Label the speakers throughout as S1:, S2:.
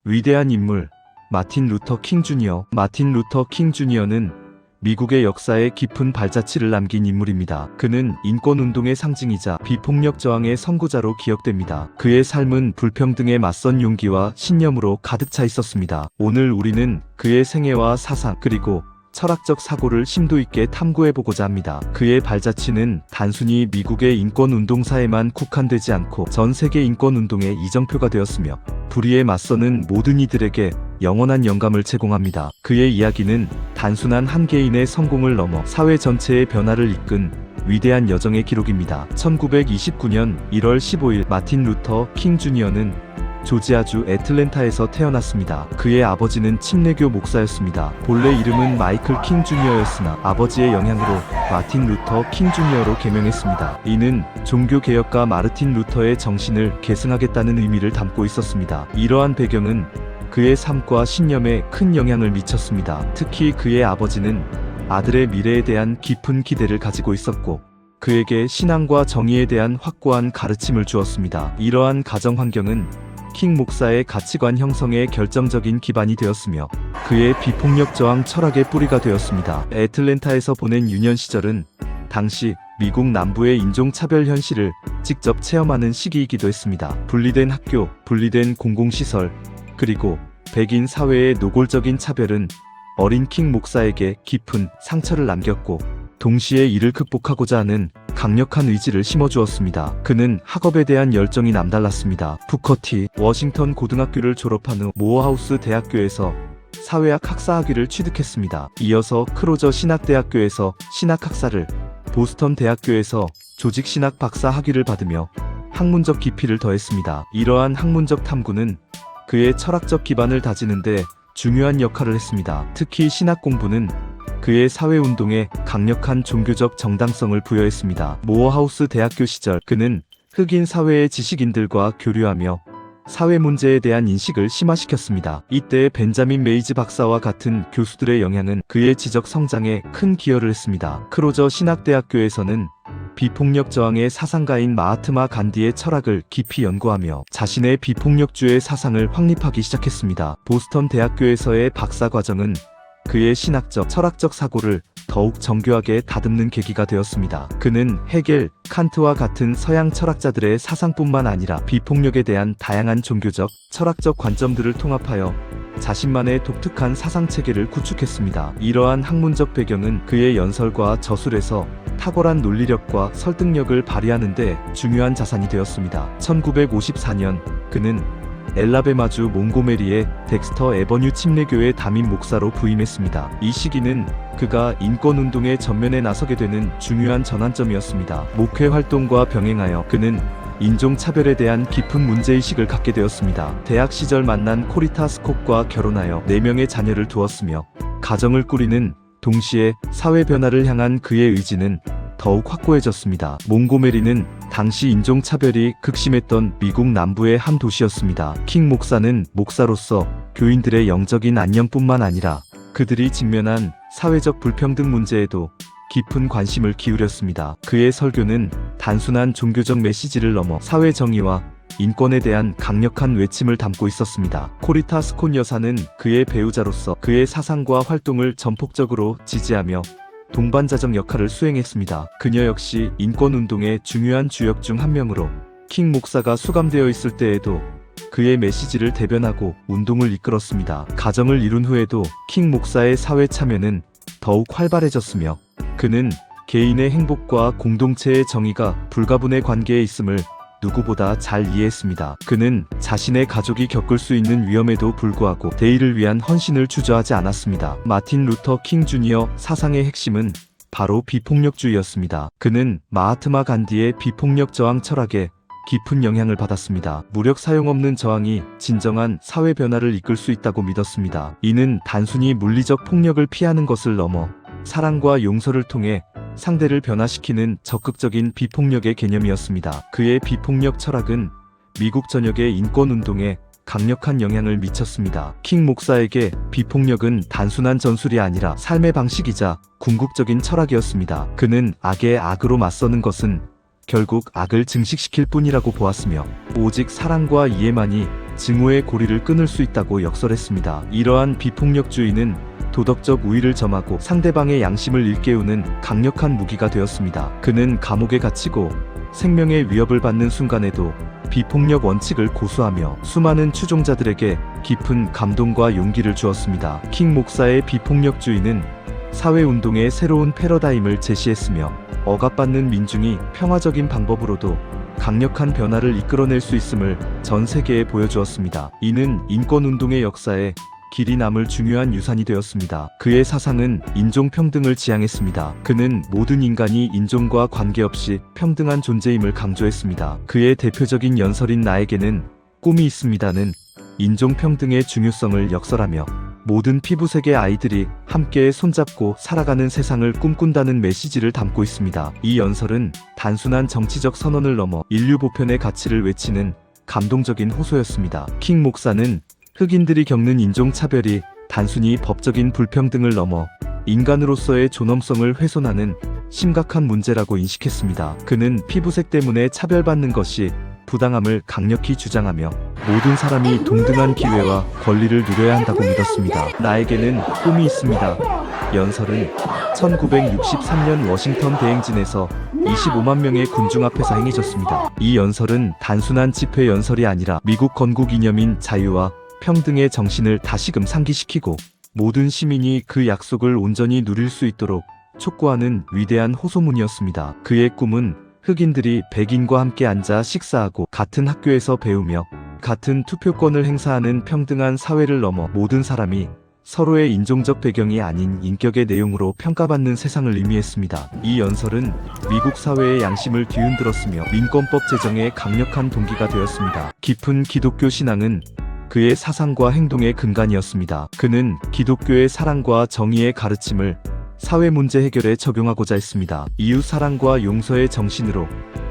S1: 위대한 인물 마틴 루터 킹 주니어. 마틴 루터 킹 주니어는 미국의 역사에 깊은 발자취를 남긴 인물입니다. 그는 인권운동의 상징이자 비폭력 저항의 선구자로 기억됩니다. 그의 삶은 불평등에 맞선 용기와 신념으로 가득 차 있었습니다. 오늘 우리는 그의 생애와 사상 그리고 철학적 사고를 심도 있게 탐구해보고자 합니다. 그의 발자취는 단순히 미국의 인권운동사에만 국한되지 않고 전 세계 인권운동의 이정표가 되었으며 불의에 맞서는 모든 이들에게 영원한 영감을 제공합니다. 그의 이야기는 단순한 한 개인의 성공을 넘어 사회 전체의 변화를 이끈 위대한 여정의 기록입니다. 1929년 1월 15일 마틴 루터 킹 주니어는 조지아주 애틀랜타에서 태어났습니다. 그의 아버지는 침례교 목사였습니다. 본래 이름은 마이클 킹 주니어였으나 아버지의 영향으로 마틴 루터 킹 주니어로 개명했습니다. 이는 종교개혁가 마르틴 루터의 정신을 계승하겠다는 의미를 담고 있었습니다. 이러한 배경은 그의 삶과 신념에 큰 영향을 미쳤습니다. 특히 그의 아버지는 아들의 미래에 대한 깊은 기대를 가지고 있었고 그에게 신앙과 정의에 대한 확고한 가르침을 주었습니다. 이러한 가정 환경은 킹 목사의 가치관 형성에 결정적인 기반이 되었으며 그의 비폭력 저항 철학의 뿌리가 되었습니다. 애틀랜타에서 보낸 유년 시절은 당시 미국 남부의 인종차별 현실을 직접 체험하는 시기이기도 했습니다. 분리된 학교, 분리된 공공시설, 그리고 백인 사회의 노골적인 차별은 어린 킹 목사에게 깊은 상처를 남겼고 동시에 이를 극복하고자 하는 강력한 의지를 심어주었습니다. 그는 학업에 대한 열정이 남달랐습니다. 부커티 워싱턴 고등학교를 졸업한 후 모어하우스 대학교에서 사회학 학사학위를 취득했습니다. 이어서 크로저 신학대학교에서 신학학사를, 보스턴 대학교에서 조직신학 박사 학위를 받으며 학문적 깊이를 더했습니다. 이러한 학문적 탐구는 그의 철학적 기반을 다지는데 중요한 역할을 했습니다. 특히 신학 공부는 그의 사회운동에 강력한 종교적 정당성을 부여했습니다. 모어하우스 대학교 시절 그는 흑인 사회의 지식인들과 교류하며 사회 문제에 대한 인식을 심화시켰습니다. 이때 벤자민 메이즈 박사와 같은 교수들의 영향은 그의 지적 성장에 큰 기여를 했습니다. 크로저 신학대학교에서는 비폭력 저항의 사상가인 마하트마 간디의 철학을 깊이 연구하며 자신의 비폭력주의 사상을 확립하기 시작했습니다. 보스턴 대학교에서의 박사 과정은 그의 신학적, 철학적 사고를 더욱 정교하게 다듬는 계기가 되었습니다. 그는 헤겔, 칸트와 같은 서양 철학자들의 사상뿐만 아니라 비폭력에 대한 다양한 종교적, 철학적 관점들을 통합하여 자신만의 독특한 사상체계를 구축했습니다. 이러한 학문적 배경은 그의 연설과 저술에서 탁월한 논리력과 설득력을 발휘하는 데 중요한 자산이 되었습니다. 1954년 그는 엘라베마주 몽고메리의 덱스터 에버뉴 침례교회 담임 목사로 부임했습니다. 이 시기는 그가 인권운동의 전면에 나서게 되는 중요한 전환점이었습니다. 목회 활동과 병행하여 그는 인종차별에 대한 깊은 문제의식을 갖게 되었습니다. 대학 시절 만난 코리타 스콧과 결혼하여 4명의 자녀를 두었으며 가정을 꾸리는 동시에 사회 변화를 향한 그의 의지는 더욱 확고해졌습니다. 몽고메리는 당시 인종차별이 극심했던 미국 남부의 한 도시였습니다. 킹 목사는 목사로서 교인들의 영적인 안녕뿐만 아니라 그들이 직면한 사회적 불평등 문제에도 깊은 관심을 기울였습니다. 그의 설교는 단순한 종교적 메시지를 넘어 사회 정의와 인권에 대한 강력한 외침을 담고 있었습니다. 코리타 스콧 여사는 그의 배우자로서 그의 사상과 활동을 전폭적으로 지지하며 동반자적 역할을 수행했습니다. 그녀 역시 인권운동의 중요한 주역 중 한 명으로 킹 목사가 수감되어 있을 때에도 그의 메시지를 대변하고 운동을 이끌었습니다. 가정을 이룬 후에도 킹 목사의 사회 참여는 더욱 활발해졌으며 그는 개인의 행복과 공동체의 정의가 불가분의 관계에 있음을 누구보다 잘 이해했습니다. 그는 자신의 가족이 겪을 수 있는 위험에도 불구하고 대의를 위한 헌신을 주저하지 않았습니다. 마틴 루터 킹 주니어 사상의 핵심은 바로 비폭력주의였습니다. 그는 마하트마 간디의 비폭력 저항 철학에 깊은 영향을 받았습니다. 무력 사용 없는 저항이 진정한 사회 변화를 이끌 수 있다고 믿었습니다. 이는 단순히 물리적 폭력을 피하는 것을 넘어 사랑과 용서를 통해 상대를 변화시키는 적극적인 비폭력의 개념이었습니다. 그의 비폭력 철학은 미국 전역의 인권운동에 강력한 영향을 미쳤습니다. 킹 목사에게 비폭력은 단순한 전술이 아니라 삶의 방식이자 궁극적인 철학이었습니다. 그는 악에 악으로 맞서는 것은 결국 악을 증식시킬 뿐이라고 보았으며 오직 사랑과 이해만이 증오의 고리를 끊을 수 있다고 역설했습니다. 이러한 비폭력주의는 도덕적 우위를 점하고 상대방의 양심을 일깨우는 강력한 무기가 되었습니다. 그는 감옥에 갇히고 생명의 위협을 받는 순간에도 비폭력 원칙을 고수하며 수많은 추종자들에게 깊은 감동과 용기를 주었습니다. 킹 목사의 비폭력주의는 사회운동의 새로운 패러다임을 제시했으며 억압받는 민중이 평화적인 방법으로도 강력한 변화를 이끌어낼 수 있음을 전 세계에 보여주었습니다. 이는 인권운동의 역사에 길이 남을 중요한 유산이 되었습니다. 그의 사상은 인종평등을 지향했습니다. 그는 모든 인간이 인종과 관계없이 평등한 존재임을 강조했습니다. 그의 대표적인 연설인 나에게는 꿈이 있습니다는 인종평등의 중요성을 역설하며 모든 피부색의 아이들이 함께 손잡고 살아가는 세상을 꿈꾼다는 메시지를 담고 있습니다. 이 연설은 단순한 정치적 선언을 넘어 인류 보편의 가치를 외치는 감동적인 호소였습니다. 킹 목사는 흑인들이 겪는 인종차별이 단순히 법적인 불평등을 넘어 인간으로서의 존엄성을 훼손하는 심각한 문제라고 인식했습니다. 그는 피부색 때문에 차별받는 것이 부당함을 강력히 주장하며 모든 사람이 동등한 기회와 권리를 누려야 한다고 믿었습니다. 나에게는 꿈이 있습니다. 연설은 1963년 워싱턴 대행진에서 25만 명의 군중 앞에서 행해졌습니다. 이 연설은 단순한 집회 연설이 아니라 미국 건국 이념인 자유와 평등의 정신을 다시금 상기시키고 모든 시민이 그 약속을 온전히 누릴 수 있도록 촉구하는 위대한 호소문이었습니다. 그의 꿈은 흑인들이 백인과 함께 앉아 식사하고 같은 학교에서 배우며 같은 투표권을 행사하는 평등한 사회를 넘어 모든 사람이 서로의 인종적 배경이 아닌 인격의 내용으로 평가받는 세상을 의미했습니다. 이 연설은 미국 사회의 양심을 뒤흔들었으며 민권법 제정에 강력한 동기가 되었습니다. 깊은 기독교 신앙은 그의 사상과 행동의 근간이었습니다. 그는 기독교의 사랑과 정의의 가르침을 사회 문제 해결에 적용하고자 했습니다. 이웃 사랑과 용서의 정신으로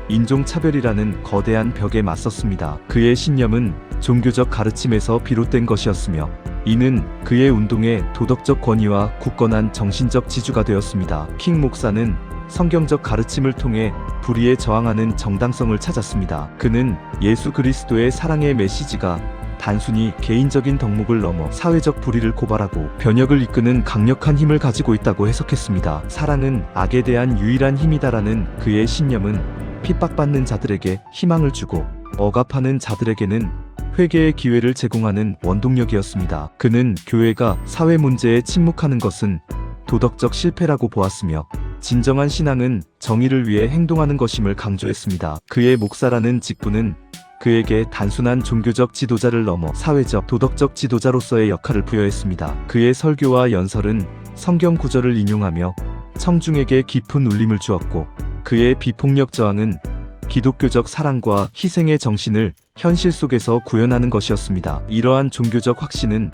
S1: 인종차별이라는 거대한 벽에 맞섰습니다. 그의 신념은 종교적 가르침에서 비롯된 것이었으며 이는 그의 운동의 도덕적 권위와 굳건한 정신적 지주가 되었습니다. 킹 목사는 성경적 가르침을 통해 불의에 저항하는 정당성을 찾았습니다. 그는 예수 그리스도의 사랑의 메시지가 단순히 개인적인 덕목을 넘어 사회적 불의를 고발하고 변혁을 이끄는 강력한 힘을 가지고 있다고 해석했습니다. 사랑은 악에 대한 유일한 힘이다라는 그의 신념은 핍박받는 자들에게 희망을 주고 억압하는 자들에게는 회개의 기회를 제공하는 원동력이었습니다. 그는 교회가 사회 문제에 침묵하는 것은 도덕적 실패라고 보았으며 진정한 신앙은 정의를 위해 행동하는 것임을 강조했습니다. 그의 목사라는 직분은 그에게 단순한 종교적 지도자를 넘어 사회적, 도덕적 지도자로서의 역할을 부여했습니다. 그의 설교와 연설은 성경 구절을 인용하며 청중에게 깊은 울림을 주었고 그의 비폭력 저항은 기독교적 사랑과 희생의 정신을 현실 속에서 구현하는 것이었습니다. 이러한 종교적 확신은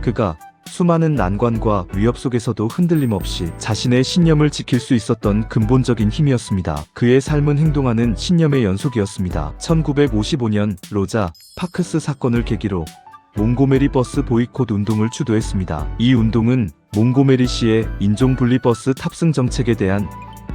S1: 그가 수많은 난관과 위협 속에서도 흔들림 없이 자신의 신념을 지킬 수 있었던 근본적인 힘이었습니다. 그의 삶은 행동하는 신념의 연속이었습니다. 1955년 로자 파크스 사건을 계기로 몽고메리 버스 보이콧 운동을 주도했습니다. 이 운동은 몽고메리 시의 인종분리 버스 탑승 정책에 대한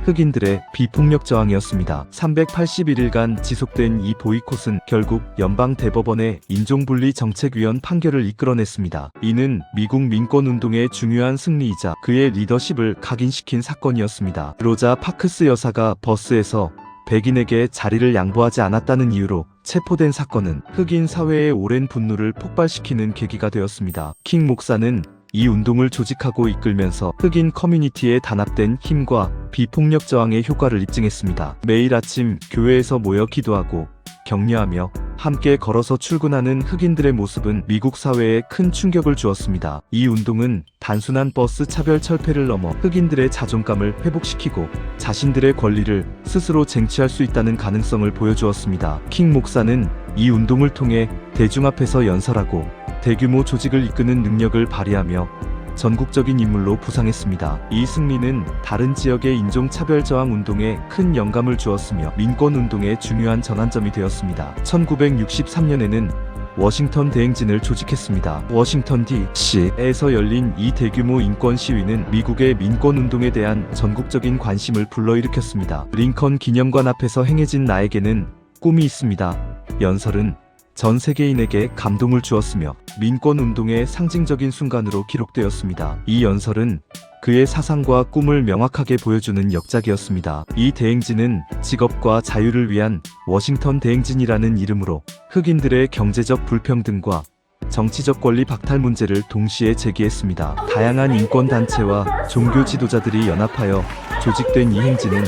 S1: 흑인들의 비폭력 저항이었습니다. 381일간 지속된 이 보이콧은 결국 연방대법원의 인종분리 정책위원 판결을 이끌어냈습니다. 이는 미국 민권운동의 중요한 승리이자 그의 리더십을 각인시킨 사건이었습니다. 로자 파크스 여사가 버스에서 백인에게 자리를 양보하지 않았다는 이유로 체포된 사건은 흑인 사회의 오랜 분노를 폭발시키는 계기가 되었습니다. 킹 목사는 이 운동을 조직하고 이끌면서 흑인 커뮤니티에 단합된 힘과 비폭력 저항의 효과를 입증했습니다. 매일 아침 교회에서 모여 기도하고 격려하며 함께 걸어서 출근하는 흑인들의 모습은 미국 사회에 큰 충격을 주었습니다. 이 운동은 단순한 버스 차별 철폐를 넘어 흑인들의 자존감을 회복시키고 자신들의 권리를 스스로 쟁취할 수 있다는 가능성을 보여주었습니다. 킹 목사는 이 운동을 통해 대중 앞에서 연설하고 대규모 조직을 이끄는 능력을 발휘하며 전국적인 인물로 부상했습니다. 이 승리는 다른 지역의 인종차별 저항 운동에 큰 영감을 주었으며 민권운동의 중요한 전환점이 되었습니다. 1963년에는 워싱턴 대행진을 조직했습니다. 워싱턴 D.C.에서 열린 이 대규모 인권 시위는 미국의 민권운동에 대한 전국적인 관심을 불러일으켰습니다. 링컨 기념관 앞에서 행해진 나에게는 꿈이 있습니다. 연설은 전 세계인에게 감동을 주었으며 민권운동의 상징적인 순간으로 기록되었습니다. 이 연설은 그의 사상과 꿈을 명확하게 보여주는 역작이었습니다. 이 대행진은 직업과 자유를 위한 워싱턴 대행진이라는 이름으로 흑인들의 경제적 불평등과 정치적 권리 박탈 문제를 동시에 제기했습니다. 다양한 인권단체와 종교 지도자들이 연합하여 조직된 이 행진은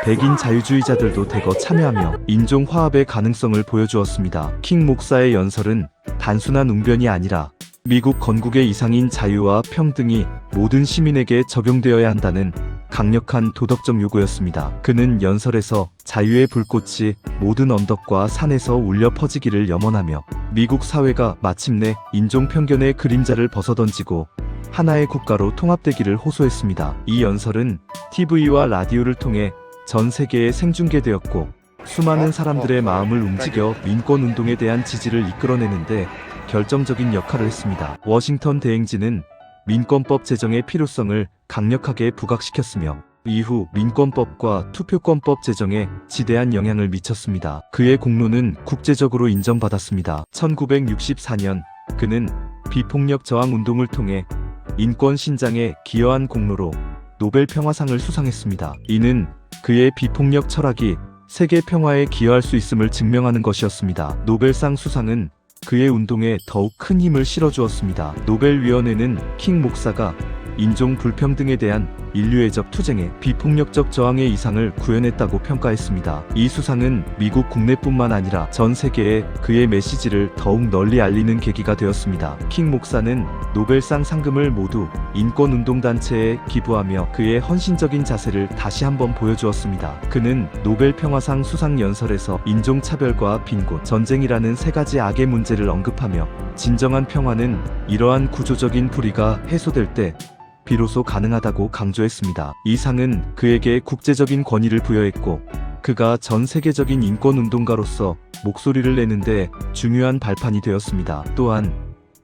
S1: 백인 자유주의자들도 대거 참여하며 인종 화합의 가능성을 보여주었습니다. 킹 목사의 연설은 단순한 웅변이 아니라 미국 건국의 이상인 자유와 평등이 모든 시민에게 적용되어야 한다는 강력한 도덕적 요구였습니다. 그는 연설에서 자유의 불꽃이 모든 언덕과 산에서 울려 퍼지기를 염원하며 미국 사회가 마침내 인종 편견의 그림자를 벗어던지고 하나의 국가로 통합되기를 호소했습니다. 이 연설은 TV와 라디오를 통해 전 세계에 생중계되었고 수많은 사람들의 마음을 움직여 민권운동에 대한 지지를 이끌어내는데 결정적인 역할을 했습니다. 워싱턴 대행진은 민권법 제정의 필요성을 강력하게 부각시켰으며 이후 민권법과 투표권법 제정에 지대한 영향을 미쳤습니다. 그의 공로는 국제적으로 인정받았습니다. 1964년 그는 비폭력 저항 운동을 통해 인권 신장에 기여한 공로로 노벨 평화상을 수상했습니다. 이는 그의 비폭력 철학이 세계 평화에 기여할 수 있음을 증명하는 것이었습니다. 노벨상 수상은 그의 운동에 더욱 큰 힘을 실어주었습니다. 노벨위원회는 킹 목사가 인종 불평등에 대한 인류애적 투쟁에 비폭력적 저항의 이상을 구현했다고 평가했습니다. 이 수상은 미국 국내뿐만 아니라 전 세계에 그의 메시지를 더욱 널리 알리는 계기가 되었습니다. 킹 목사는 노벨상 상금을 모두 인권운동단체에 기부하며 그의 헌신적인 자세를 다시 한번 보여주었습니다. 그는 노벨 평화상 수상 연설에서 인종차별과 빈곤, 전쟁이라는 세 가지 악의 문제를 언급하며 진정한 평화는 이러한 구조적인 불의가 해소될 때 비로소 가능하다고 강조했습니다. 이 상은 그에게 국제적인 권위를 부여했고 그가 전 세계적인 인권운동가로서 목소리를 내는데 중요한 발판이 되었습니다. 또한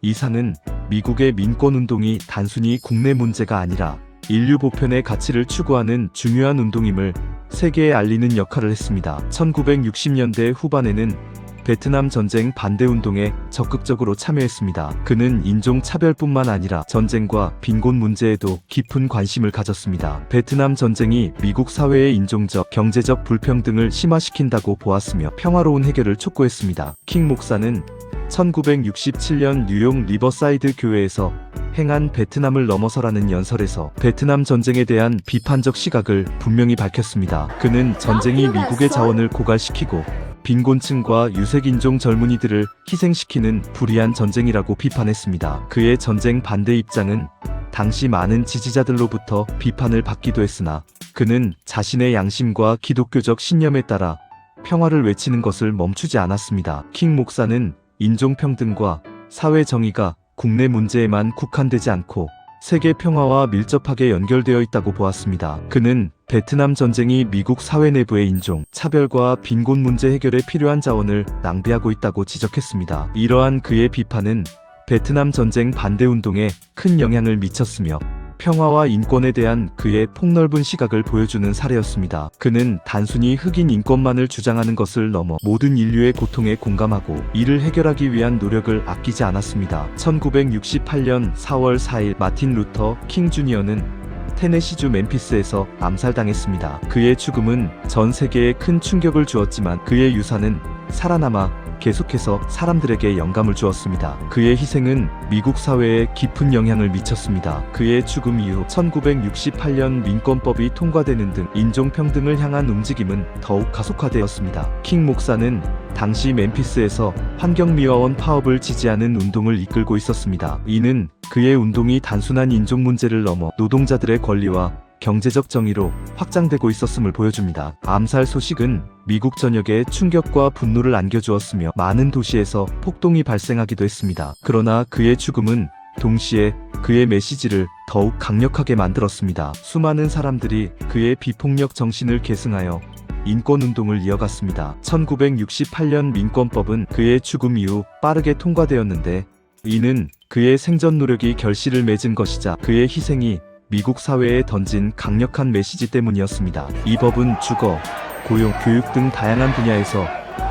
S1: 이 상은 미국의 민권운동이 단순히 국내 문제가 아니라 인류 보편의 가치를 추구하는 중요한 운동임을 세계에 알리는 역할을 했습니다. 1960년대 후반에는 베트남 전쟁 반대 운동에 적극적으로 참여했습니다. 그는 인종 차별뿐만 아니라 전쟁과 빈곤 문제에도 깊은 관심을 가졌습니다. 베트남 전쟁이 미국 사회의 인종적, 경제적 불평등을 심화시킨다고 보았으며 평화로운 해결을 촉구했습니다. 킹 목사는 1967년 뉴욕 리버사이드 교회에서 행한 베트남을 넘어서라는 연설에서 베트남 전쟁에 대한 비판적 시각을 분명히 밝혔습니다. 그는 전쟁이 미국의 자원을 고갈시키고 빈곤층과 유색인종 젊은이들을 희생시키는 불의한 전쟁이라고 비판했습니다. 그의 전쟁 반대 입장은 당시 많은 지지자들로부터 비판을 받기도 했으나 그는 자신의 양심과 기독교적 신념에 따라 평화를 외치는 것을 멈추지 않았습니다. 킹 목사는 인종평등과 사회 정의가 국내 문제에만 국한되지 않고 세계 평화와 밀접하게 연결되어 있다고 보았습니다. 그는 베트남 전쟁이 미국 사회 내부의 인종, 차별과 빈곤 문제 해결에 필요한 자원을 낭비하고 있다고 지적했습니다. 이러한 그의 비판은 베트남 전쟁 반대 운동에 큰 영향을 미쳤으며 평화와 인권에 대한 그의 폭넓은 시각을 보여주는 사례였습니다. 그는 단순히 흑인 인권만을 주장하는 것을 넘어 모든 인류의 고통에 공감하고 이를 해결하기 위한 노력을 아끼지 않았습니다. 1968년 4월 4일 마틴 루터 킹 주니어는 테네시주 멤피스에서 암살당했습니다. 그의 죽음은 전 세계에 큰 충격을 주었지만 그의 유산은 살아남아 계속해서 사람들에게 영감을 주었습니다. 그의 희생은 미국 사회에 깊은 영향을 미쳤습니다. 그의 죽음 이후 1968년 민권법이 통과되는 등 인종평등을 향한 움직임은 더욱 가속화되었습니다. 킹 목사는 당시 멤피스에서 환경미화원 파업을 지지하는 운동을 이끌고 있었습니다. 이는 그의 운동이 단순한 인종 문제를 넘어 노동자들의 권리와 경제적 정의로 확장되고 있었음을 보여줍니다. 암살 소식은 미국 전역에 충격과 분노를 안겨주었으며 많은 도시에서 폭동이 발생하기도 했습니다. 그러나 그의 죽음은 동시에 그의 메시지를 더욱 강력하게 만들었습니다. 수많은 사람들이 그의 비폭력 정신을 계승하여 인권운동을 이어갔습니다. 1968년 민권법은 그의 죽음 이후 빠르게 통과되었는데 이는 그의 생전 노력이 결실을 맺은 것이자 그의 희생이 미국 사회에 던진 강력한 메시지 때문이었습니다. 이 법은 주거, 고용, 교육 등 다양한 분야에서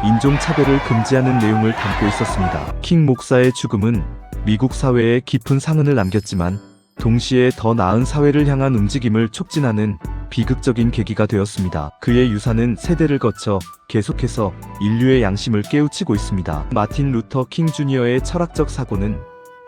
S1: 인종차별을 금지하는 내용을 담고 있었습니다. 킹 목사의 죽음은 미국 사회에 깊은 상흔을 남겼지만 동시에 더 나은 사회를 향한 움직임을 촉진하는 비극적인 계기가 되었습니다. 그의 유산은 세대를 거쳐 계속해서 인류의 양심을 깨우치고 있습니다. 마틴 루터 킹 주니어의 철학적 사고는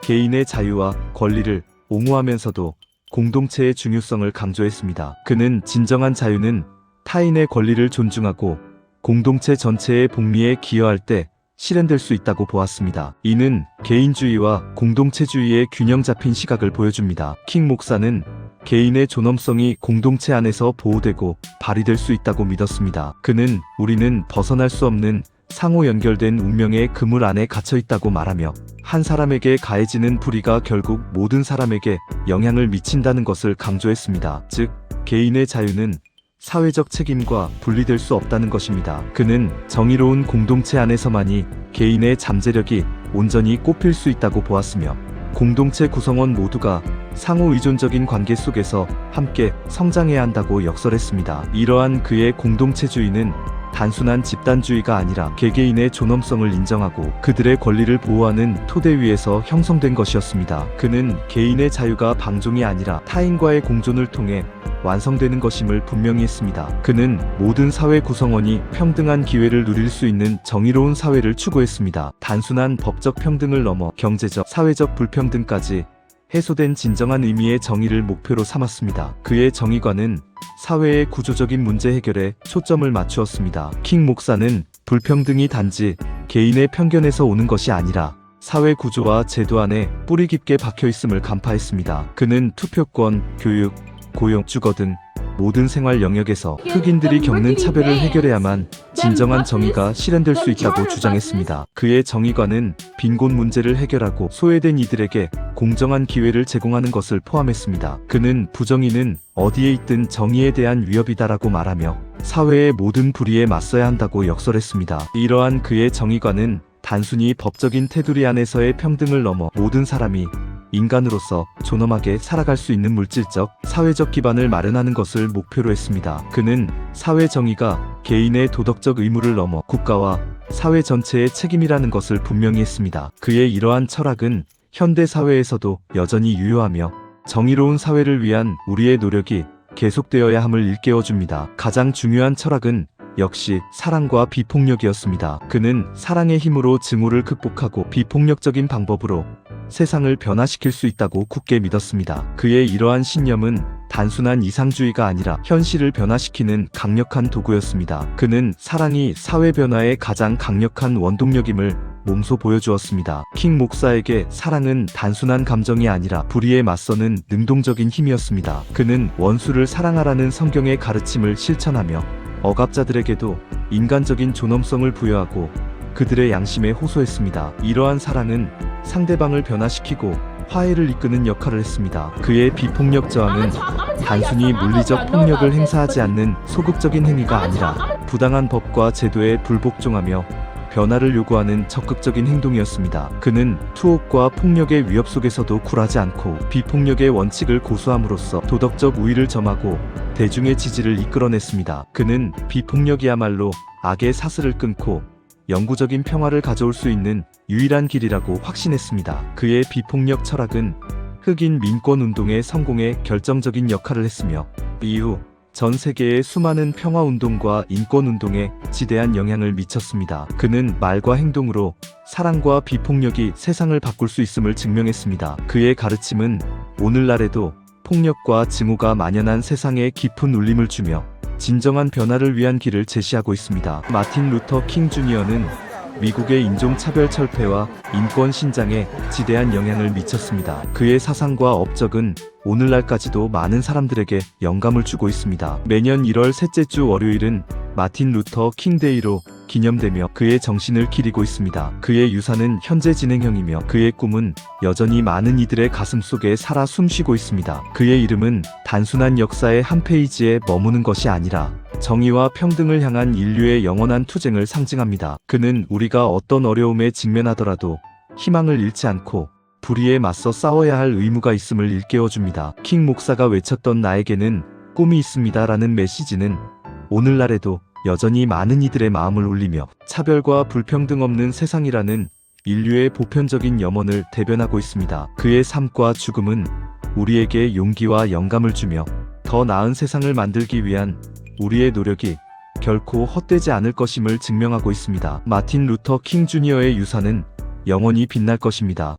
S1: 개인의 자유와 권리를 옹호하면서도 공동체의 중요성을 강조했습니다. 그는 진정한 자유는 타인의 권리를 존중하고 공동체 전체의 복리에 기여할 때 실현될 수 있다고 보았습니다. 이는 개인주의와 공동체주의의 균형 잡힌 시각을 보여줍니다. 킹 목사는 개인의 존엄성이 공동체 안에서 보호되고 발휘될 수 있다고 믿었습니다. 그는 우리는 벗어날 수 없는 상호 연결된 운명의 그물 안에 갇혀 있다고 말하며 한 사람에게 가해지는 불의가 결국 모든 사람에게 영향을 미친다는 것을 강조했습니다. 즉, 개인의 자유는 사회적 책임과 분리될 수 없다는 것입니다. 그는 정의로운 공동체 안에서만이 개인의 잠재력이 온전히 꽃필 수 있다고 보았으며 공동체 구성원 모두가 상호 의존적인 관계 속에서 함께 성장해야 한다고 역설했습니다. 이러한 그의 공동체주의는 단순한 집단주의가 아니라 개개인의 존엄성을 인정하고 그들의 권리를 보호하는 토대 위에서 형성된 것이었습니다. 그는 개인의 자유가 방종이 아니라 타인과의 공존을 통해 완성되는 것임을 분명히 했습니다. 그는 모든 사회 구성원이 평등한 기회를 누릴 수 있는 정의로운 사회를 추구했습니다. 단순한 법적 평등을 넘어 경제적, 사회적 불평등까지 해소된 진정한 의미의 정의를 목표로 삼았습니다. 그의 정의관은 사회의 구조적인 문제 해결에 초점을 맞추었습니다. 킹 목사는 불평등이 단지 개인의 편견에서 오는 것이 아니라 사회 구조와 제도 안에 뿌리 깊게 박혀 있음을 간파했습니다. 그는 투표권, 교육, 고용, 주거 등 모든 생활 영역에서 흑인들이 겪는 차별을 해결해야만 진정한 정의가 실현될 수 있다고 주장했습니다. 그의 정의관은 빈곤 문제를 해결하고 소외된 이들에게 공정한 기회를 제공하는 것을 포함했습니다. 그는 부정의는 어디에 있든 정의에 대한 위협이다라고 말하며 사회의 모든 불의에 맞서야 한다고 역설했습니다. 이러한 그의 정의관은 단순히 법적인 테두리 안에서의 평등을 넘어 모든 사람이 인간으로서 존엄하게 살아갈 수 있는 물질적, 사회적 기반을 마련하는 것을 목표로 했습니다. 그는 사회 정의가 개인의 도덕적 의무를 넘어 국가와 사회 전체의 책임이라는 것을 분명히 했습니다. 그의 이러한 철학은 현대 사회에서도 여전히 유효하며 정의로운 사회를 위한 우리의 노력이 계속되어야 함을 일깨워줍니다. 가장 중요한 철학은 역시 사랑과 비폭력이었습니다. 그는 사랑의 힘으로 증오를 극복하고 비폭력적인 방법으로 세상을 변화시킬 수 있다고 굳게 믿었습니다. 그의 이러한 신념은 단순한 이상주의가 아니라 현실을 변화시키는 강력한 도구였습니다. 그는 사랑이 사회 변화의 가장 강력한 원동력임을 몸소 보여주었습니다. 킹 목사에게 사랑은 단순한 감정이 아니라 불의에 맞서는 능동적인 힘이었습니다. 그는 원수를 사랑하라는 성경의 가르침을 실천하며 억압자들에게도 인간적인 존엄성을 부여하고 그들의 양심에 호소했습니다. 이러한 사랑은 상대방을 변화시키고 화해를 이끄는 역할을 했습니다. 그의 비폭력 저항은 단순히 물리적 폭력을 행사하지 않는 소극적인 행위가 아니라 부당한 법과 제도에 불복종하며 변화를 요구하는 적극적인 행동이었습니다. 그는 투옥과 폭력의 위협 속에서도 굴하지 않고 비폭력의 원칙을 고수함으로써 도덕적 우위를 점하고 대중의 지지를 이끌어냈습니다. 그는 비폭력이야말로 악의 사슬을 끊고 영구적인 평화를 가져올 수 있는 유일한 길이라고 확신했습니다. 그의 비폭력 철학은 흑인 민권운동의 성공에 결정적인 역할을 했으며 이후 전 세계의 수많은 평화운동과 인권운동에 지대한 영향을 미쳤습니다. 그는 말과 행동으로 사랑과 비폭력이 세상을 바꿀 수 있음을 증명했습니다. 그의 가르침은 오늘날에도 폭력과 증오가 만연한 세상에 깊은 울림을 주며 진정한 변화를 위한 길을 제시하고 있습니다. 마틴 루터 킹 주니어는 미국의 인종차별 철폐와 인권 신장에 지대한 영향을 미쳤습니다. 그의 사상과 업적은 오늘날까지도 많은 사람들에게 영감을 주고 있습니다. 매년 1월 셋째 주 월요일은 마틴 루터 킹 데이로 기념되며 그의 정신을 기리고 있습니다. 그의 유산은 현재 진행형이며 그의 꿈은 여전히 많은 이들의 가슴 속에 살아 숨쉬고 있습니다. 그의 이름은 단순한 역사의 한 페이지에 머무는 것이 아니라 정의와 평등을 향한 인류의 영원한 투쟁을 상징합니다. 그는 우리가 어떤 어려움에 직면하더라도 희망을 잃지 않고 불의에 맞서 싸워야 할 의무가 있음을 일깨워줍니다. 킹 목사가 외쳤던 나에게는 꿈이 있습니다라는 메시지는 오늘날에도 여전히 많은 이들의 마음을 울리며 차별과 불평등 없는 세상이라는 인류의 보편적인 염원을 대변하고 있습니다. 그의 삶과 죽음은 우리에게 용기와 영감을 주며 더 나은 세상을 만들기 위한 우리의 노력이 결코 헛되지 않을 것임을 증명하고 있습니다. 마틴 루터 킹 주니어의 유산은 영원히 빛날 것입니다.